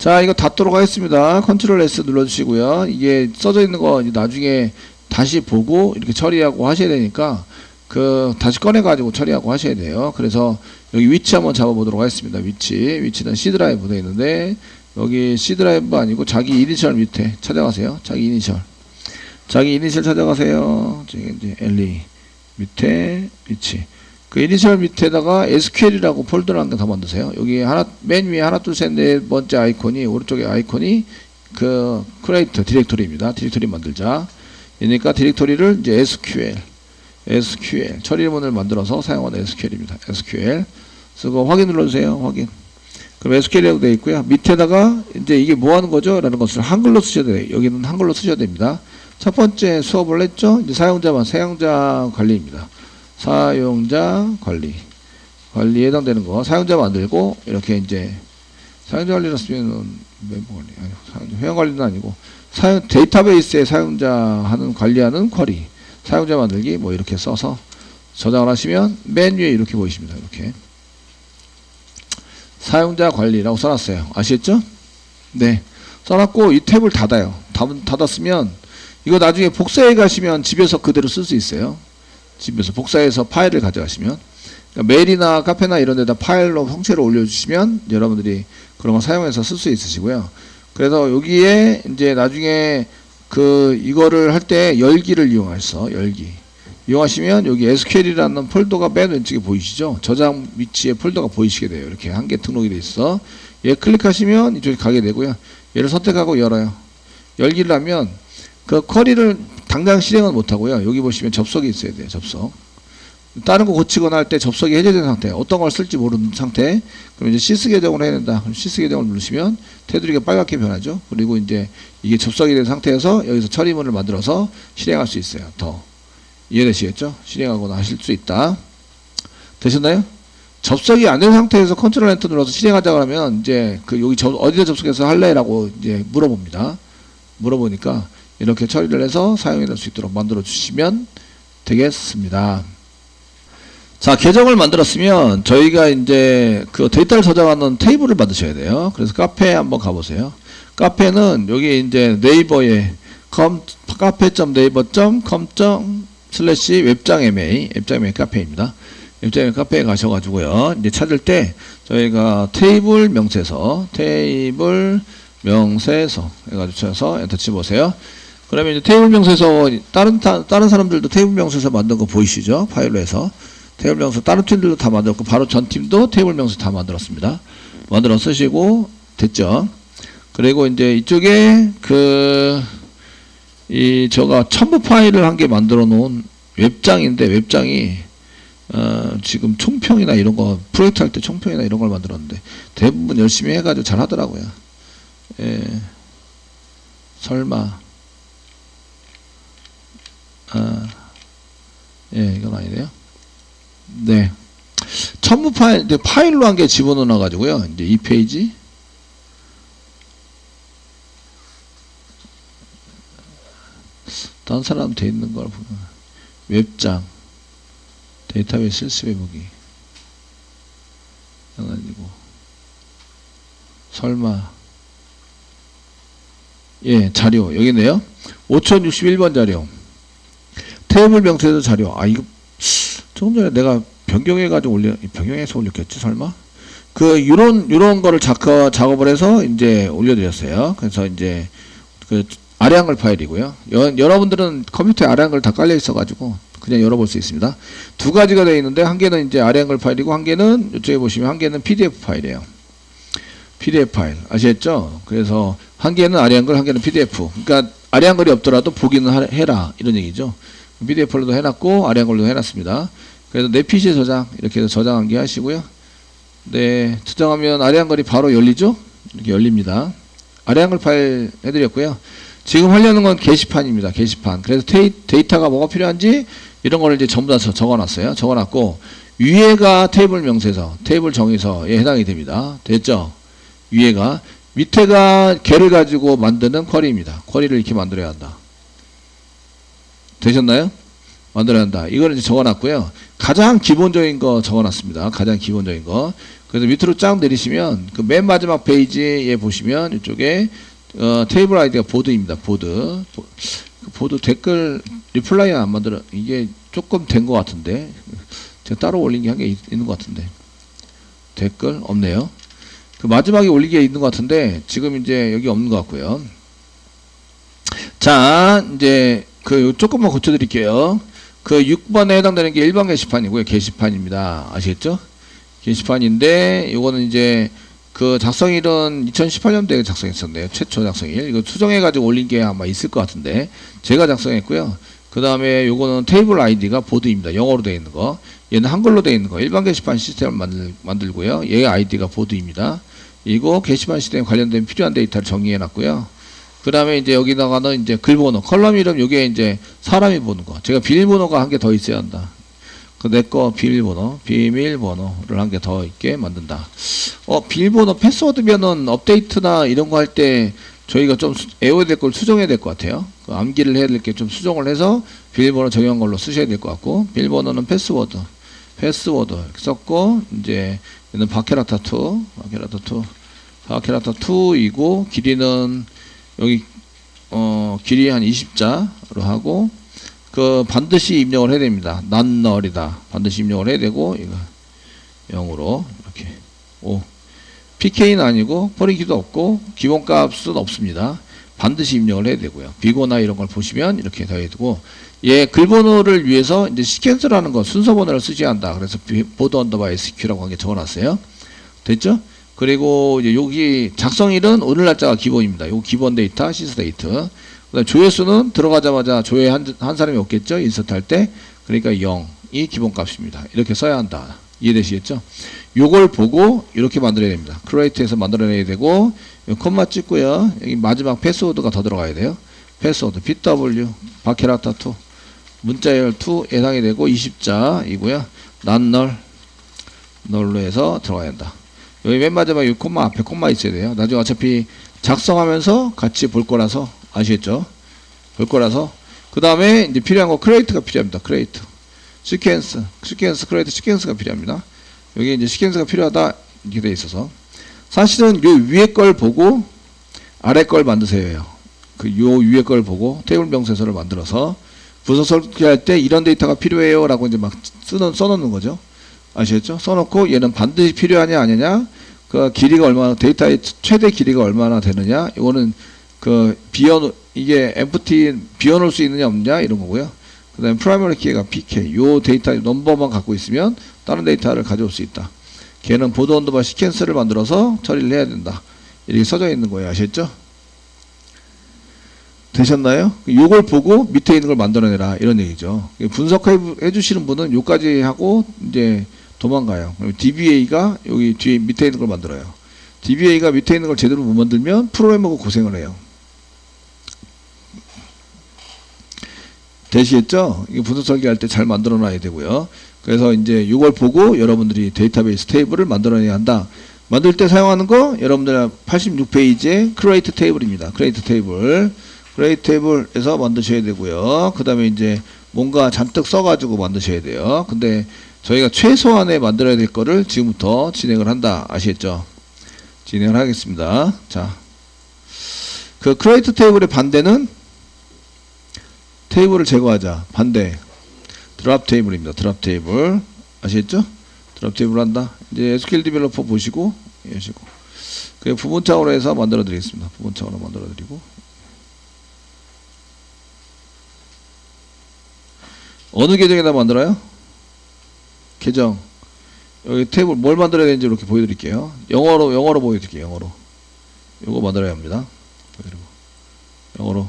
자, 이거 닫도록 하겠습니다. 컨트롤 S 눌러주시고요. 이게 써져 있는 거 나중에 다시 보고 이렇게 처리하고 하셔야 되니까 다시 꺼내가지고 처리하고 하셔야 돼요. 그래서 여기 위치 한번 잡아보도록 하겠습니다. 위치는 C 드라이브 되어 있는데 여기 C 드라이브 아니고 자기 이니셜 밑에 찾아가세요. 자기 이니셜 찾아가세요. 저기 이제 LE 밑에 위치. 그 이니셜 밑에다가 SQL이라고 폴더를 한 개 더 만드세요. 여기 맨 위에 하나, 둘, 셋, 네 번째 아이콘이, 오른쪽에 아이콘이 크리에이터 디렉토리입니다. 디렉토리 만들자. 그러니까 디렉토리를 이제 SQL 처리문을 만들어서 사용하는 SQL입니다. SQL 쓰고 확인 눌러주세요. 확인. 그럼 SQL이라고 되어 있고요. 밑에다가 이제 이게 뭐 하는 거죠? 라는 것을 한글로 쓰셔야 돼요. 여기는 한글로 쓰셔야 됩니다. 첫 번째 수업을 했죠? 이제 사용자 관리입니다. 사용자 관리에 해당되는 거 사용자 만들고 이렇게 이제 사용자 관리라 쓰면은 멤버 관리 아니고 회원 관리는 아니고 데이터베이스에 사용자 관리하는 쿼리 사용자 만들기 뭐 이렇게 써서 저장을 하시면 맨 위에 이렇게 보이십니다. 이렇게 사용자 관리라고 써놨어요. 아시겠죠? 네, 써놨고 이 탭을 닫아요. 닫았으면 이거 나중에 복사해 가시면 집에서 그대로 쓸 수 있어요. 집에서 복사해서 파일을 가져가시면 그러니까 메일이나 카페나 이런 데다 파일로 형태로 올려주시면 여러분들이 그런 거 사용해서 쓸 수 있으시고요. 그래서 여기에 이제 나중에 이거를 할 때 열기를 이용하시면 여기 SQL이라는 폴더가 맨 왼쪽에 보이시죠? 저장 위치에 폴더가 보이시게 돼요. 이렇게 한 개 등록이 돼 있어. 얘 클릭하시면 이쪽에 가게 되고요. 얘를 선택하고 열어요. 열기를 하면 쿼리를 당장 실행은 못하고요. 여기 보시면 접속이 있어야 돼요. 접속. 다른 거 고치거나 할 때 접속이 해제된 상태. 어떤 걸 쓸지 모르는 상태. 그럼 이제 시스 계정으로 해야 된다. 그럼 시스 계정을 누르시면 테두리가 빨갛게 변하죠. 그리고 이제 이게 접속이 된 상태에서 여기서 처리문을 만들어서 실행할 수 있어요. 더. 이해되시겠죠? 실행하거나 하실 수 있다. 되셨나요? 접속이 안 된 상태에서 컨트롤 엔터 눌러서 실행하자 그러면 이제 여기 어디다 접속해서 할래라고 이제 물어봅니다. 물어보니까 이렇게 처리를 해서 사용할 수 있도록 만들어 주시면 되겠습니다. 자, 계정을 만들었으면 저희가 이제 데이터를 저장하는 테이블을 만드셔야 돼요. 그래서 카페에 한번 가보세요. 카페는 여기 이제 네이버에 cafe.naver.com/web장ma 카페입니다. 웹장ma 카페에 가셔가지고요. 이제 찾을 때 저희가 테이블 명세서 해가지고 쳐서 엔터 치보세요. 그러면 이제 테이블 명세서 다른 사람들도 테이블 명세서 만든 거 보이시죠? 파일로 해서 테이블 명세서 다른 팀들도 다 만들었고 바로 전 팀도 테이블 명세서 다 만들었습니다. 만들어 쓰시고 됐죠? 그리고 이제 이쪽에 제가 첨부 파일을 한 개 만들어 놓은 웹장인데 웹장이 지금 총평이나 이런 거 프로젝트 할 때 총평이나 이런 걸 만들었는데 대부분 열심히 해가지고 잘 하더라고요. 예. 설마 예, 이건 아니네요. 네. 첨부 파일로 한 개 집어넣어 가지고요. 이제 이 페이지. 다른 사람 돼 있는 걸 보면 웹장 데이터베이스 실습해보기 아니고 설마 예, 자료 여기 있네요. 5061번 자료 테이블 명세서 자료. 이거 조금 전에 내가 변경해가지고 변경해서 올렸겠지 설마? 요런 거를 작업을 해서 이제 올려드렸어요. 그래서 이제 아래 한글 파일이고요. 여러분들은 컴퓨터에 아래 한글 다 깔려 있어가지고 그냥 열어볼 수 있습니다. 두 가지가 되어 있는데 한 개는 이제 아래 한글 파일이고 한 개는 이쪽에 보시면 한 개는 PDF 파일이에요. PDF 파일 아시겠죠? 그래서 한 개는 아래 한글, 한 개는 PDF. 그러니까 아래 한글이 없더라도 보기는 해라 이런 얘기죠. PDF로도 해놨고 아래 한글로 해놨습니다. 그래서 내 PC에 저장 이렇게 해서 저장한 게 하시고요. 네, 저장하면 아래 한글이 바로 열리죠? 이렇게 열립니다. 아래 한글 파일 해드렸고요. 지금 하려는 건 게시판입니다. 게시판. 그래서 데이터가 뭐가 필요한지 이런 거를 이제 전부 다 적어놨어요. 적어놨고 위에가 테이블 명세서, 테이블 정의서에 해당이 됩니다. 됐죠? 위에가 밑에가 개를 가지고 만드는 쿼리입니다. 쿼리를 이렇게 만들어야 한다. 되셨나요? 만들어야 한다. 이거는 이제 적어놨고요. 가장 기본적인 거 적어놨습니다. 가장 기본적인 거. 그래서 밑으로 쫙 내리시면 그 맨 마지막 페이지에 보시면 이쪽에 테이블 아이디가 보드입니다. 보드 댓글 리플라이 안 만들어. 이게 조금 된 것 같은데 제가 따로 올린 게 한 개 있는 것 같은데 댓글 없네요. 그 마지막에 올린 게 있는 것 같은데 지금 이제 여기 없는 것 같고요. 자, 이제 그 조금만 고쳐드릴게요. 그 6번에 해당되는 게 일반 게시판이고요. 게시판입니다. 아시겠죠? 게시판인데 요거는 이제 그 작성일은 2018년도에 작성했었네요. 최초 작성일. 이거 수정해가지고 올린 게 아마 있을 것 같은데 제가 작성했고요. 그 다음에 요거는 테이블 아이디가 보드입니다. 영어로 되어 있는 거. 얘는 한글로 되어 있는 거. 일반 게시판 시스템을 만들고요. 얘 아이디가 보드입니다. 이거 게시판 시스템에 관련된 필요한 데이터를 정의해 놨고요. 그 다음에 이제 여기다가는 이제 글 번호, 컬럼 이름, 요게 이제 사람이 보는 거. 제가 비밀번호가 한 개 더 있어야 한다. 그 내 거 비밀번호를 한 개 더 있게 만든다. 비밀번호 패스워드면은 업데이트나 이런 거 할 때 저희가 좀 외워야 될 걸 수정해야 될 것 같아요. 그 암기를 해야 될 게 좀 수정을 해서 비밀번호 적용한 걸로 쓰셔야 될 것 같고, 비밀번호는 패스워드 이렇게 썼고, 이제 얘는 바케라타2이고, 길이는 여기 길이 한 20자로 하고, 그 반드시 입력을 해야 됩니다. not null이다. 반드시 입력을 해야 되고, 이거 0으로 이렇게 PK는 아니고 포린키도 없고 기본값은 없습니다. 반드시 입력을 해야 되고요. 비고나 이런 걸 보시면 이렇게 더 해야 되고, 글번호를 위해서 이제 시퀀스라는 거 순서 번호를 쓰셔야 한다. 그래서 보드 언더바 SQ라고 한 게 적어놨어요. 됐죠? 그리고 이제 여기 작성일은 오늘 날짜가 기본입니다. 요 기본 데이터, 시스 데이터. 그다음 조회수는 들어가자마자 조회 한 사람이 없겠죠? 인서트 할 때. 그러니까 0이 기본값입니다. 이렇게 써야 한다. 이해되시겠죠? 요걸 보고 이렇게 만들어야 됩니다. 크리에이트에서 만들어내야 되고, 콤마 찍고요. 여기 마지막 패스워드가 더 들어가야 돼요. 패스워드 BW 바케라타2 문자열 2 예상이 되고 20자이고요. not null로 해서 들어가야 한다. 여기 맨 마지막에 콤마 앞에 콤마 있어야 돼요. 나중에 어차피 작성하면서 같이 볼 거라서, 아시겠죠? 볼 거라서. 그 다음에 이제 필요한 거 크리에이트가 필요합니다. 크리에이트 시퀀스가 필요합니다. 여기 이제 시퀀스가 필요하다 이렇게 돼 있어서, 사실은 요 위에 걸 보고 아래 걸 만드세요. 요 위에 걸 보고 테이블 명세서를 만들어서 분석 설계할 때 이런 데이터가 필요해요 라고 이제 막 써놓는 거죠. 아시겠죠? 써놓고 얘는 반드시 필요하냐 아니냐, 그 길이가 얼마나, 데이터의 최대 길이가 얼마나 되느냐, 이거는 이게 empty 비워놓을 수 있느냐 없느냐 이런 거고요. 그 다음에 프라이머리 키가 PK, 요 데이터 넘버만 갖고 있으면 다른 데이터를 가져올 수 있다. 걔는 보드 언더바 시퀀스를 만들어서 처리를 해야 된다. 이렇게 써져 있는 거예요. 아시겠죠? 되셨나요? 요걸 보고 밑에 있는 걸 만들어내라 이런 얘기죠. 분석해 주시는 분은 요까지 하고 이제 도망가요. DBA가 여기 뒤에 밑에 있는 걸 만들어요. DBA가 밑에 있는 걸 제대로 못 만들면 프로그래머가 고생을 해요. 되시겠죠? 이거 분석 설계할 때 잘 만들어 놔야 되고요. 그래서 이제 이걸 보고 여러분들이 데이터베이스 테이블을 만들어내야 한다. 만들 때 사용하는 거 여러분들 86페이지에 크리에이트 테이블입니다. 크리에이트 테이블에서 만드셔야 되고요. 그 다음에 이제 뭔가 잔뜩 써가지고 만드셔야 돼요. 근데 저희가 최소한에 만들어야 될 거를 지금부터 진행을 한다. 아시겠죠? 진행을 하겠습니다. 자, 그 크리에이트 테이블의 반대는 테이블을 제거하자. 반대. 드랍 테이블입니다. 드랍 테이블. 아시겠죠? 드랍 테이블 한다. 이제 SQL 디벨로퍼 보시고, 그 부분창으로 해서 만들어 드리겠습니다. 부분창으로 만들어 드리고. 어느 계정에다 만들어요? 계정. 여기 테이블 뭘 만들어야 되는지 이렇게 보여드릴게요. 영어로 보여드릴게요. 영어로. 요거 만들어야 합니다. 보여드리고. 영어로.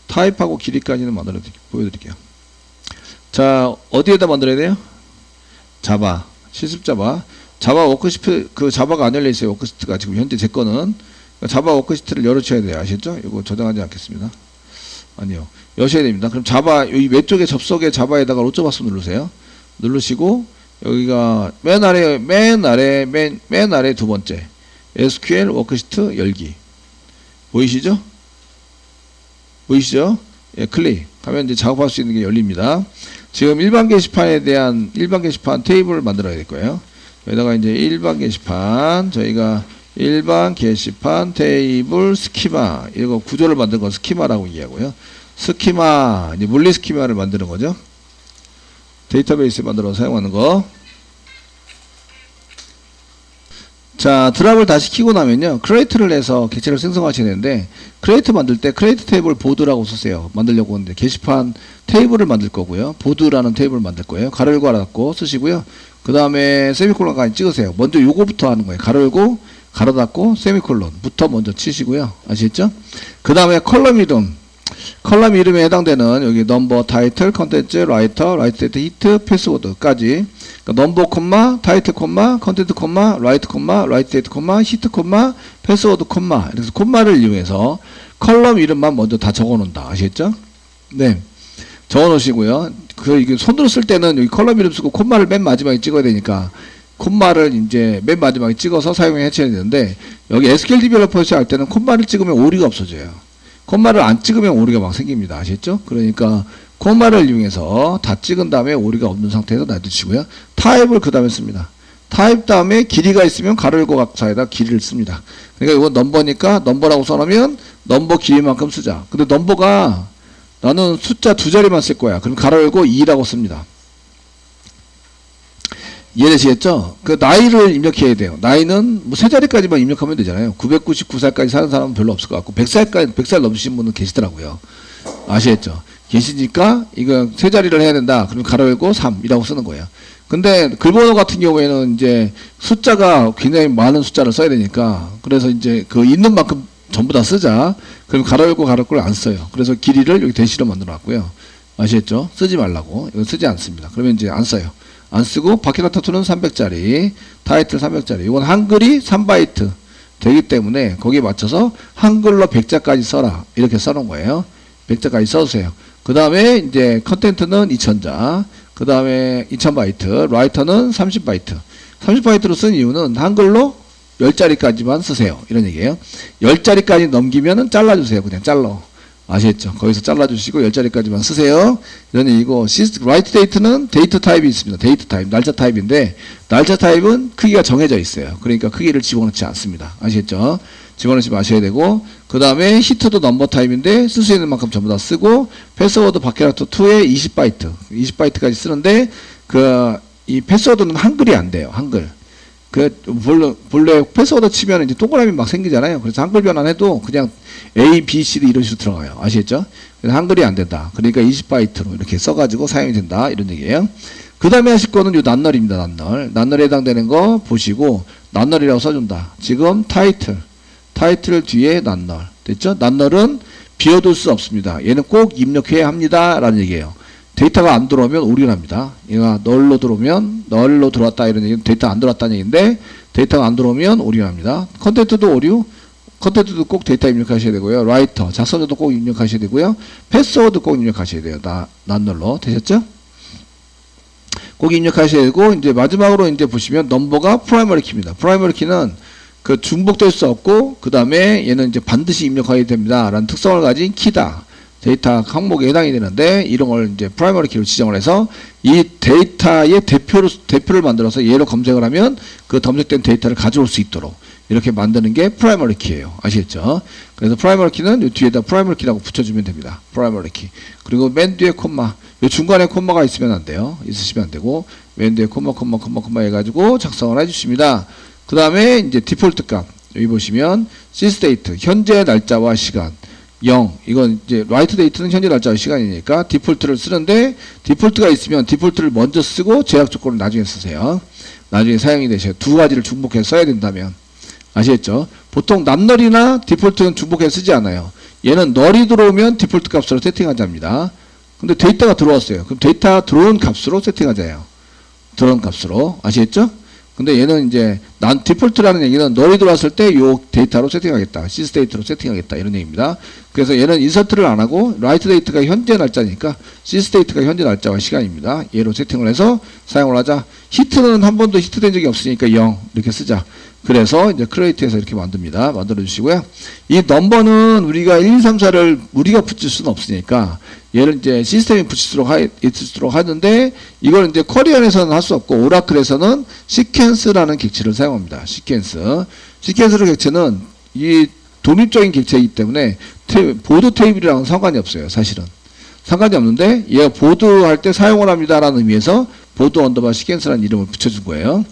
타입하고 길이까지는 보여드릴게요. 자, 어디에다 만들어야 돼요? 자바, 실습 자바. 자바 워크시트, 그 자바가 안 열려있어요. 워크시트가 지금 현재 제 거는. 자바 워크시트를 열어줘야 돼요. 아시죠? 이거 저장하지 않겠습니다. 아니요. 여셔야 됩니다. 그럼 자바, 여기 왼쪽에 접속에 자바에다가 로저바스 누르세요. 누르시고, 여기가 맨 아래 두 번째. SQL 워크시트 열기. 보이시죠? 예, 클릭하면 이제 작업할 수 있는 게 열립니다. 지금 일반 게시판에 대한 일반 게시판 테이블을 만들어야 될 거예요. 여기다가 이제 일반 게시판, 저희가 일반 게시판 테이블 스키마, 이거 구조를 만든 건 스키마라고 얘기하고요. 스키마, 이제 물리 스키마를 만드는 거죠. 데이터베이스 만들어 사용하는 거. 자, 드랍을 다시 키고 나면요, 크레이트를 해서 객체를 생성하셔야 되는데, 크레이트 만들 때 크레이트 테이블 보드라고 쓰세요. 만들려고 하는데 게시판 테이블을 만들 거고요. 보드라는 테이블을 만들 거예요. 가로 열고 가로 닫고 쓰시고요. 그 다음에 세미콜론까지 찍으세요. 먼저 요거부터 하는 거예요. 가로 열고 가로 닫고 세미콜론부터 먼저 치시고요. 아시겠죠? 그 다음에 컬럼 이름에 해당되는 여기 넘버, 타이틀, 컨텐츠, 라이터, 라이트 데이터, 히트, 패스워드까지, 그러니까 넘버 콤마, 타이틀 콤마, 컨텐츠 콤마, 라이트 콤마, 라이트 데이터 콤마, 히트 콤마, 패스워드 콤마, 이렇게 콤마를 이용해서 컬럼 이름만 먼저 다 적어 놓는다. 아시겠죠? 네, 적어 놓으시고요. 이게 손으로 쓸 때는 여기 컬럼 이름 쓰고 콤마를 맨 마지막에 찍어야 되니까 콤마를 이제 맨 마지막에 찍어서 사용해 해쳐야 되는데, 여기 SQL 디벨로퍼에서 할 때는 콤마를 찍으면 오류가 없어져요. 콤마를 안 찍으면 오류가 막 생깁니다. 아시겠죠? 그러니까 콤마를 이용해서 다 찍은 다음에 오류가 없는 상태에서 놔두시고요. 타입을 그 다음에 씁니다. 타입 다음에 길이가 있으면 가로 열고 각사에다 길이를 씁니다. 그러니까 이건 넘버니까 넘버라고 써놓으면 넘버 길이만큼 쓰자. 근데 넘버가 나는 숫자 두 자리만 쓸 거야. 그럼 가로 열고 2라고 씁니다. 이해되시겠죠? 그 나이를 입력해야 돼요. 나이는 뭐 세 자리까지만 입력하면 되잖아요. 999살까지 사는 사람은 별로 없을 것 같고 100살 넘으신 분은 계시더라고요. 아시겠죠? 계시니까 이거 세 자리를 해야 된다. 그러면 가로 열고 3이라고 쓰는 거예요. 근데 글번호 같은 경우에는 이제 숫자가 굉장히 많은 숫자를 써야 되니까, 그래서 이제 그 있는 만큼 전부 다 쓰자. 그럼 가로 열고 가로 열고를 안 써요. 그래서 길이를 여기 대시로 만들어 놨고요. 아시겠죠? 쓰지 말라고. 이건 쓰지 않습니다. 그러면 이제 안 써요. 안 쓰고 바퀴라타투는 300짜리, 타이틀 300짜리. 이건 한글이 3바이트 되기 때문에 거기에 맞춰서 한글로 100자까지 써라. 이렇게 써놓은 거예요. 100자까지 써주세요. 그 다음에 이제 컨텐트는 2000자, 그 다음에 2000바이트, 라이터는 30바이트. 30바이트로 쓴 이유는 한글로 10자리까지만 쓰세요. 이런 얘기예요. 10자리까지 넘기면은 잘라주세요. 그냥 잘라. 아시겠죠? 거기서 잘라주시고 10자리까지만 쓰세요. 이런 얘기고, 라이트 데이트는 데이터 타입이 있습니다. 데이터 타입, 날짜 타입인데, 날짜 타입은 크기가 정해져 있어요. 그러니까 크기를 집어넣지 않습니다. 아시겠죠? 집어넣지 마셔야 되고, 그 다음에 히트도 넘버 타입인데, 쓸 수 있는 만큼 전부 다 쓰고, 패스워드 바퀴라토 2에 20바이트까지 쓰는데, 이 패스워드는 한글이 안 돼요. 한글. 본래 패스워드 치면 이제 동그라미 막 생기잖아요. 그래서 한글 변환해도 그냥 A, B, C, D 이런 식으로 들어가요. 아시겠죠? 그래서 한글이 안 된다. 그러니까 20바이트로 이렇게 써가지고 사용이 된다. 이런 얘기예요. 그 다음에 하실 거는 요 낱널입니다. 낱널. 낱널에 해당되는 거 보시고, 낱널이라고 써준다. 지금 타이틀 뒤에 낱널. 됐죠? 낱널은 비워둘 수 없습니다. 얘는 꼭 입력해야 합니다. 라는 얘기예요. 데이터가 안 들어오면 오류가 납니다. 얘가 널로 들어오면 널로 들어왔다 이런 얘기는 데이터 안 들어왔다는 얘기인데, 데이터가 안 들어오면 오류가 납니다. 컨텐트도 오류, 컨텐트도 꼭 데이터 입력하셔야 되고요. 라이터, 작성자도 꼭 입력하셔야 되고요. 패스워드 꼭 입력하셔야 돼요. 낱널로. 되셨죠? 꼭 입력하셔야 되고, 이제 마지막으로 이제 보시면 넘버가 프라이머리 키입니다. 프라이머리 키는 그 중복될 수 없고, 그 다음에 얘는 이제 반드시 입력해야 됩니다. 라는 특성을 가진 키다. 데이터 항목에 해당이 되는데, 이런 걸 이제 프라이머리 키로 지정을 해서 이 데이터의 대표를 만들어서 얘로 검색을 하면 그 검색된 데이터를 가져올 수 있도록 이렇게 만드는 게 프라이머리 키예요. 아시겠죠? 그래서 프라이머리 키는 이 뒤에다 프라이머리 키라고 붙여주면 됩니다. 프라이머리 키. 그리고 맨 뒤에 콤마. 이 중간에 콤마가 있으면 안 돼요. 있으시면 안 되고, 맨 뒤에 콤마 해가지고 작성을 해주십니다. 그 다음에 이제 디폴트 값. 여기 보시면 시스데이트, 현재 날짜와 시간. 0. 이건 이제 라이트 데이트는 현재 날짜와 시간이니까 디폴트를 쓰는데, 디폴트가 있으면 디폴트를 먼저 쓰고 제약 조건을 나중에 쓰세요. 나중에 사용이 되셔요. 두 가지를 중복해서 써야 된다면. 아시겠죠? 보통 낱널이나 디폴트는 중복해서 쓰지 않아요. 얘는 널이 들어오면 디폴트 값으로 세팅하자입니다. 근데 데이터가 들어왔어요. 그럼 데이터 들어온 값으로 세팅하자예요. 들어온 값으로. 아시겠죠? 근데 얘는 이제 디폴트라는 얘기는 널이 들어왔을 때 요 데이터로 세팅하겠다. 시스데이트로 세팅하겠다. 이런 얘기입니다. 그래서 얘는 인서트를 안 하고 라이트 데이트가 현재 날짜니까 시스데이트가 현재 날짜와 시간입니다. 얘로 세팅을 해서 사용을 하자. 히트는 한 번도 히트된 적이 없으니까 0 이렇게 쓰자. 그래서 이제 크리에이트에서 이렇게 만듭니다. 만들어 주시고요. 이 넘버는 우리가 1, 2, 3, 4를 우리가 붙일 수는 없으니까 얘를 이제 시스템이 붙일수록 하는데 이걸 이제 쿼리언에서는 할 수 없고 오라클에서는 시퀀스라는 객체를 사용합니다. 시퀀스의 객체는 이 독립적인 객체이기 때문에 보드 테이블이랑은 상관이 없어요. 사실은. 상관이 없는데 얘가 보드 할 때 사용을 합니다라는 의미에서 보드 언더바 시퀀스라는 이름을 붙여준 거예요.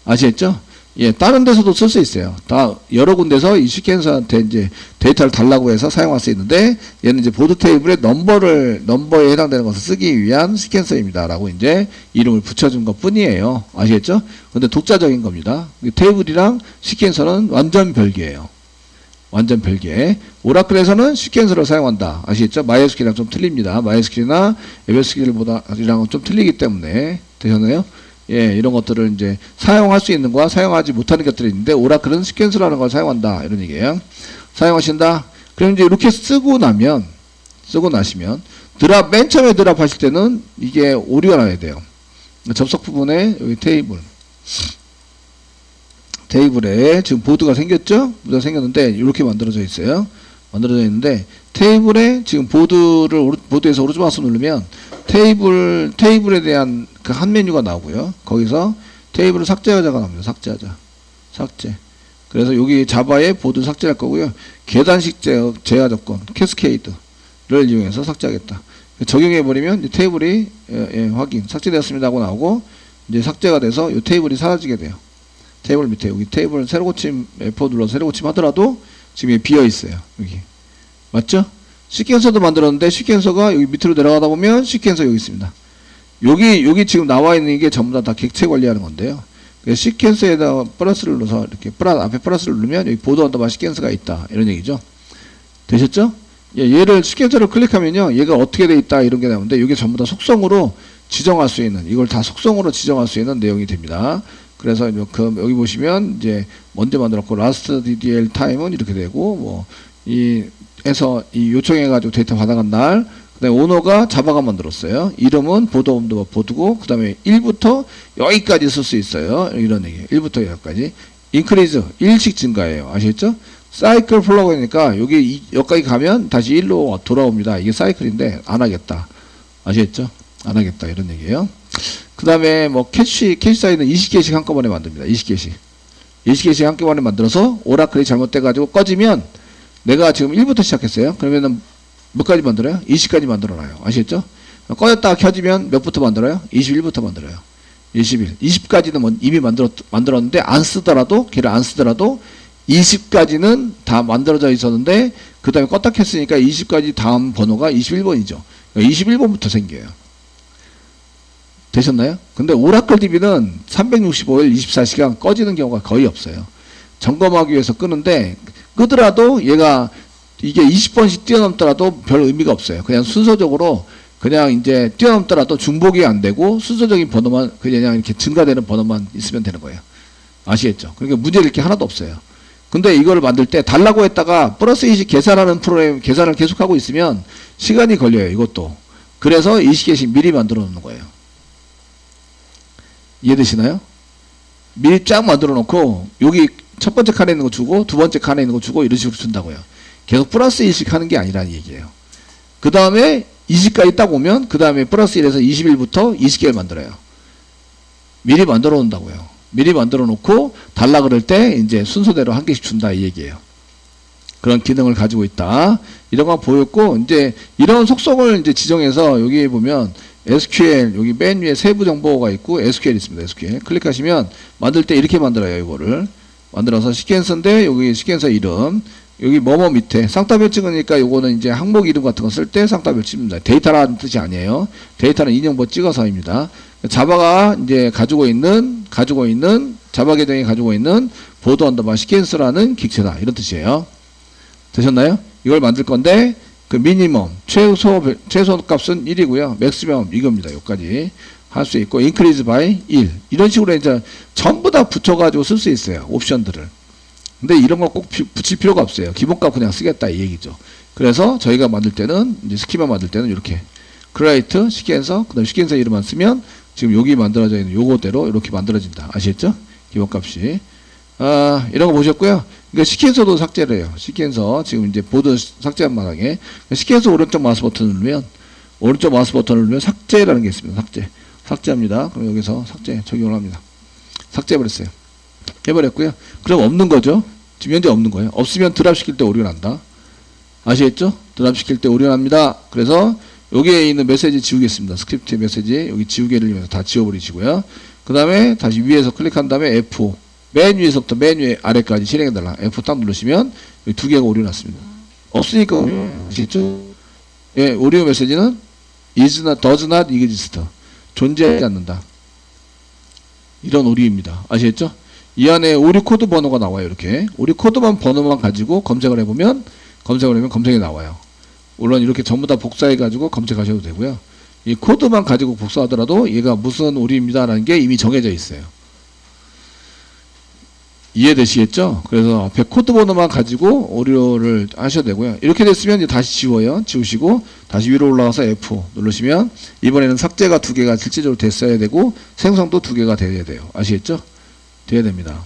아시겠죠? 예, 다른 데서도 쓸 수 있어요. 다 여러 군데서 이 시퀀스한테 이제 데이터를 달라고 해서 사용할 수 있는데 얘는 이제 보드 테이블에 넘버에 해당되는 것을 쓰기 위한 시퀀서입니다라고 이제 이름을 붙여준 것 뿐이에요. 아시겠죠? 근데 독자적인 겁니다. 테이블이랑 시퀀서는 완전 별개예요. 완전 별개. 오라클에서는 시퀀서를 사용한다. 아시겠죠? 마이에스큐엘이랑 좀 틀립니다. 마이에스큐엘이나 에베스큐엘보다랑은 좀 틀리기 때문에 되셨나요? 예, 이런 것들을 이제 사용할 수 있는 거와 사용하지 못하는 것들이 있는데 오라클은 시퀀스라는 걸 사용한다 이런 얘기예요. 사용하신다. 그럼 이제 이렇게 쓰고 나시면 맨 처음에 드랍 하실 때는 이게 오류가 나야 돼요. 접속 부분에 여기 테이블에 지금 보드가 생겼죠? 보드가 생겼는데 이렇게 만들어져 있어요. 만들어져 있는데 테이블에 지금 보드에서 오른쪽 마우스 누르면 테이블에 대한 그 한 메뉴가 나오고요. 거기서 테이블을 삭제하자가 나옵니다. 삭제. 그래서 여기 자바에 보드 삭제할 거고요. 계단식 제어 조건, 캐스케이드를 이용해서 삭제하겠다. 적용해버리면 이제 테이블이 확인, 삭제되었습니다 하고 나오고 이제 삭제가 돼서 이 테이블이 사라지게 돼요. 테이블 밑에 여기 테이블 새로 고침 F4 눌러서 새로 고침 하더라도 지금 비어 있어요. 여기 맞죠? 시퀀서도 만들었는데 시퀀서가 여기 밑으로 내려가다 보면 시퀀서 여기 있습니다. 여기 지금 나와 있는 게 전부 다 객체 관리하는 건데요. 시퀀서에다가 플러스를 눌러서 이렇게 앞에 플러스를 누르면 여기 보드 언더바 시퀀서가 있다 이런 얘기죠. 되셨죠? 예, 얘를 시퀀서를 클릭하면요 얘가 어떻게 돼 있다 이런 게 나오는데 이게 전부 다 속성으로 지정할 수 있는 이걸 다 속성으로 지정할 수 있는 내용이 됩니다. 그래서 여기 보시면 이제 먼저 만들었고 last DDL time은 이렇게 되고 이 요청해가지고 데이터 받아간 날 그다음에 오너가 자바가 만들었어요. 이름은 보드고 그 다음에 1부터 여기까지 쓸 수 있어요. 이런 얘기예요. 1부터 여기까지 increase 1씩 증가해요. 아시겠죠? 사이클 플러그니까 여기까지 가면 다시 1로 돌아옵니다. 이게 사이클인데 안 하겠다. 아시겠죠? 안 하겠다 이런 얘기예요. 그 다음에 캐시 사이즈는 20개씩 한꺼번에 만듭니다. 20개씩 한꺼번에 만들어서 오라클이 잘못돼가지고 꺼지면 내가 지금 1부터 시작했어요. 그러면은 몇 가지 만들어요? 20까지 만들어놔요. 아시겠죠? 꺼졌다가 켜지면 몇부터 만들어요? 21부터 만들어요. 20까지는 이미 만들었는데 걔를 안 쓰더라도 20까지는 다 만들어져 있었는데 그 다음에 껐다 켰으니까 20까지 다음 번호가 21번이죠. 21번부터 생겨요. 되셨나요? 근데 오라클 DB는 365일 24시간 꺼지는 경우가 거의 없어요. 점검하기 위해서 끄는데 끄더라도 얘가 이게 20번씩 뛰어넘더라도 별 의미가 없어요. 그냥 순서적으로 그냥 이제 뛰어넘더라도 중복이 안 되고 순서적인 번호만 그냥 이렇게 증가되는 번호만 있으면 되는 거예요. 아시겠죠? 그러니까 문제될 게 하나도 없어요. 근데 이걸 만들 때 달라고 했다가 플러스 20 계산하는 프로그램 계산을 계속하고 있으면 시간이 걸려요. 이것도. 그래서 20개씩 미리 만들어 놓는 거예요. 이해되시나요? 미리 쫙 만들어 놓고 여기 첫 번째 칸에 있는 거 주고 두 번째 칸에 있는 거 주고 이런 식으로 준다고요. 계속 플러스 1씩 하는 게 아니라는 얘기예요. 그 다음에 20까지 딱 오면 그 다음에 플러스 1에서 21부터 20개를 만들어요. 미리 만들어 놓는다고요. 미리 만들어 놓고 달라 그럴 때 이제 순서대로 한 개씩 준다 이 얘기예요. 그런 기능을 가지고 있다. 이런 거 보였고 이제 이런 속성을 이제 지정해서 여기 보면 SQL 여기 맨 위에 세부 정보가 있고 SQL 있습니다. SQL 클릭하시면 만들 때 이렇게 만들어요. 이거를 만들어서 시퀀서인데 여기 시퀀서 이름 여기 뭐뭐 밑에 쌍따별 찍으니까 요거는 이제 항목 이름 같은 거 쓸 때 쌍따별 찍습니다. 데이터라는 뜻이 아니에요. 데이터는 인용보 찍어서입니다. 자바가 이제 가지고 있는 자바 계정이 가지고 있는 보드 언더바 시퀀스라는 객체다 이런 뜻이에요. 되셨나요? 이걸 만들 건데 그 미니멈 최소 값은 1이고요. 맥시멈 이겁니다. 여기까지 할 수 있고 increase by 1 이런 식으로 이제 전부 다 붙여가지고 쓸 수 있어요. 옵션들을. 근데 이런 거 꼭 붙일 필요가 없어요. 기본값 그냥 쓰겠다 이 얘기죠. 그래서 저희가 만들 때는 이제 스키마 만들 때는 이렇게 create 시퀀서 그다음 시퀀서 이름만 쓰면 지금 여기 만들어져 있는 요거대로 이렇게 만들어진다. 아시겠죠? 기본값이 이런 거 보셨고요. 그러니까 시퀀서도 삭제를 해요. 시퀀서 지금 이제 보드 삭제한 마당에 시퀀서 오른쪽 마우스 버튼을 누르면 삭제라는 게 있습니다. 삭제합니다. 그럼 여기서 삭제 적용을 합니다. 삭제해버렸어요. 해버렸고요. 그럼 없는 거죠. 지금 현재 없는 거예요. 없으면 드랍 시킬 때 오류가 난다. 아시겠죠? 드랍 시킬 때 오류가 납니다. 그래서 여기에 있는 메시지 지우겠습니다. 스크립트 메시지 여기 지우개를 이용해서 다 지워버리시고요. 그 다음에 다시 위에서 클릭한 다음에 F 맨 위에서부터 맨 위에 아래까지 실행해달라. F 딱 누르시면 여기 두 개가 오류 났습니다. 없으니까 아시겠죠? 예, 오류 메시지는 does not exist. 존재하지 않는다. 이런 오류입니다. 아시겠죠? 이 안에 오류 코드 번호가 나와요. 이렇게 오류 코드만 번호만 가지고 검색을 해보면 검색이 나와요. 물론 이렇게 전부 다 복사해 가지고 검색하셔도 되고요. 이 코드만 가지고 복사하더라도 얘가 무슨 오류입니다라는 게 이미 정해져 있어요. 이해되시겠죠? 그래서 앞에 코드 번호만 가지고 오류를 하셔도 되고요. 이렇게 됐으면 이제 다시 지워요. 지우시고 다시 위로 올라가서 F 누르시면 이번에는 삭제가 두 개가 실질적으로 됐어야 되고 생성도 두 개가 돼야 돼요. 아시겠죠? 돼야 됩니다.